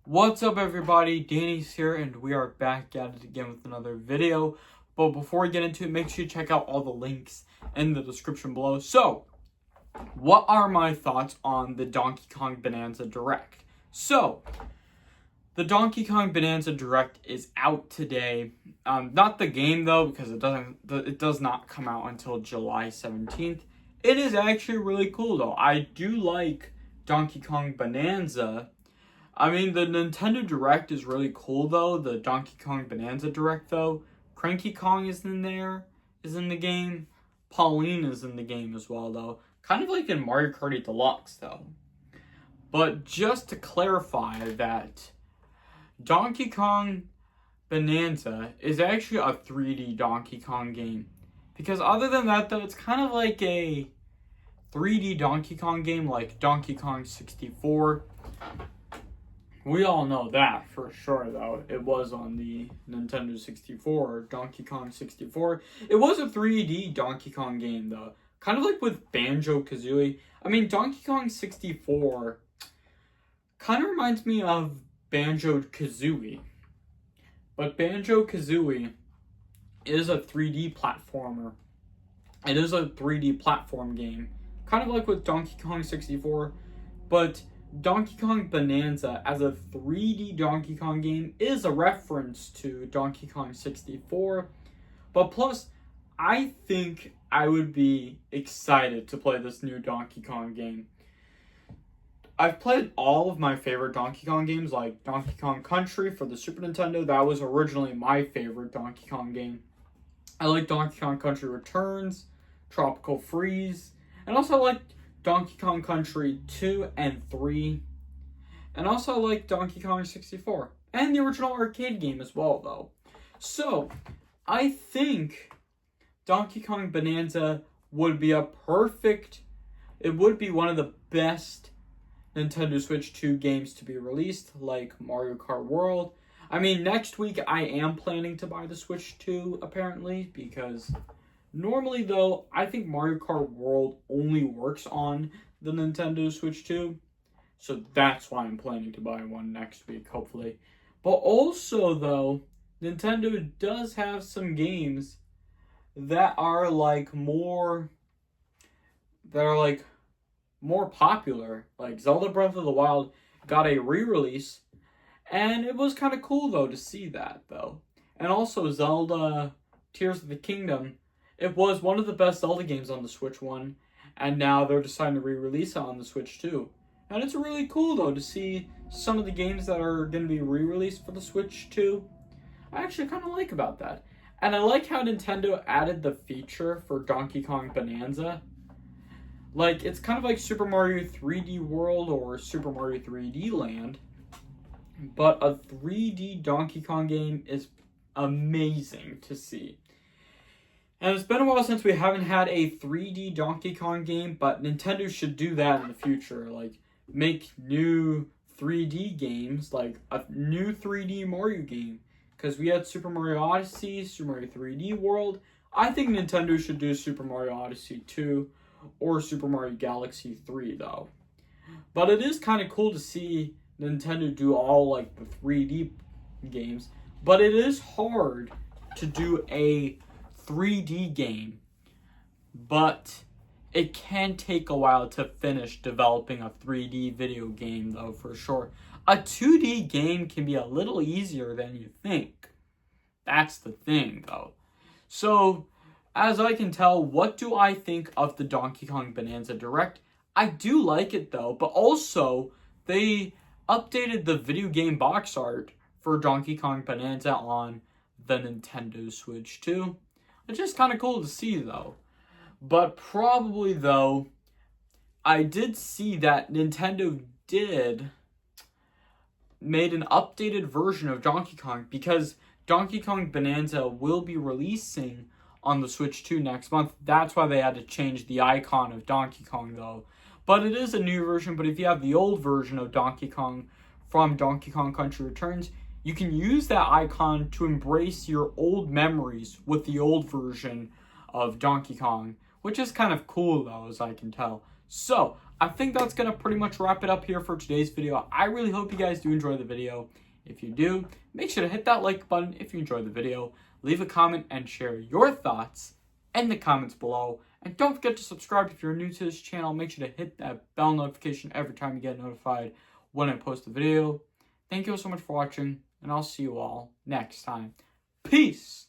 What's up, everybody? Danny's here, and we are back at it again with another video. But before we get into it, make sure you check out all the links in the description below. So, what are my thoughts on the Donkey Kong Bananza Direct? So, the Donkey Kong Bananza Direct is out today. Not the game though, because it does not come out until July 17th. It is actually really cool though. I do like Donkey Kong Bananza. I mean, the Nintendo Direct is really cool though. The Donkey Kong Bananza Direct though. Cranky Kong is in the game. Pauline is in the game as well though. Kind of like in Mario Kart Deluxe though. But just to clarify that Donkey Kong Bananza is actually a 3D Donkey Kong game. Because other than that though, it's kind of like a 3D Donkey Kong game like Donkey Kong 64. We all know that for sure though. It was on the Nintendo 64, Donkey Kong 64. It was a 3D Donkey Kong game though. Kind of like with Banjo-Kazooie. I mean, Donkey Kong 64 kind of reminds me of Banjo-Kazooie. But Banjo-Kazooie is a 3D platformer. It is a 3D platform game. Kind of like with Donkey Kong 64. But Donkey Kong Bananza as a 3D Donkey Kong game is a reference to Donkey Kong 64. But plus, I think I would be excited to play this new Donkey Kong game. I've played all of my favorite Donkey Kong games, like Donkey Kong Country for the Super Nintendo. That was originally my favorite Donkey Kong game. I like Donkey Kong Country Returns, Tropical Freeze, and also I like Donkey Kong Country 2 and 3. And also I like Donkey Kong 64. And the original arcade game as well, though. So, I think Donkey Kong Bananza would be it would be one of the best Nintendo Switch 2 games to be released, like Mario Kart World. I mean, next week I am planning to buy the Switch 2, apparently, because normally, though, I think Mario Kart World only works on the Nintendo Switch 2. So that's why I'm planning to buy one next week, hopefully. But also, though, Nintendo does have some games that are more popular. Like Zelda Breath of the Wild got a re-release, and it was kind of cool though to see that though. And also Zelda Tears of the Kingdom, it was one of the best Zelda games on the Switch 1, and now they're deciding to re-release it on the Switch 2. And it's really cool though to see some of the games that are going to be re-released for the Switch 2. I actually kind of like about that. And I like how Nintendo added the feature for Donkey Kong Bananza. Like, it's kind of like Super Mario 3D World or Super Mario 3D Land. But a 3D Donkey Kong game is amazing to see. And it's been a while since we haven't had a 3D Donkey Kong game, but Nintendo should do that in the future. Like, make new 3D games, like a new 3D Mario game. Because we had Super Mario Odyssey, Super Mario 3D World. I think Nintendo should do Super Mario Odyssey 2 or Super Mario Galaxy 3, though. But it is kind of cool to see Nintendo do all, like, the 3D games. But it is hard to do a 3D game. But it can take a while to finish developing a 3D video game, though, for sure. A 2D game can be a little easier than you think. That's the thing, though. So, as I can tell, what do I think of the Donkey Kong Bananza Direct? I do like it, though, but also, they updated the video game box art for Donkey Kong Bananza on the Nintendo Switch 2. It's just kind of cool to see, though. But probably, though, I did see that Nintendo made an updated version of Donkey Kong, because Donkey Kong Bananza will be releasing on the Switch 2 next month. That's why they had to change the icon of Donkey Kong, though. But it is a new version, but if you have the old version of Donkey Kong from Donkey Kong Country Returns, you can use that icon to embrace your old memories with the old version of Donkey Kong, which is kind of cool, though, as I can tell. So, I think that's going to pretty much wrap it up here for today's video. I really hope you guys do enjoy the video. If you do, make sure to hit that like button if you enjoyed the video. Leave a comment and share your thoughts in the comments below. And don't forget to subscribe if you're new to this channel. Make sure to hit that bell notification every time you get notified when I post a video. Thank you all so much for watching, and I'll see you all next time. Peace!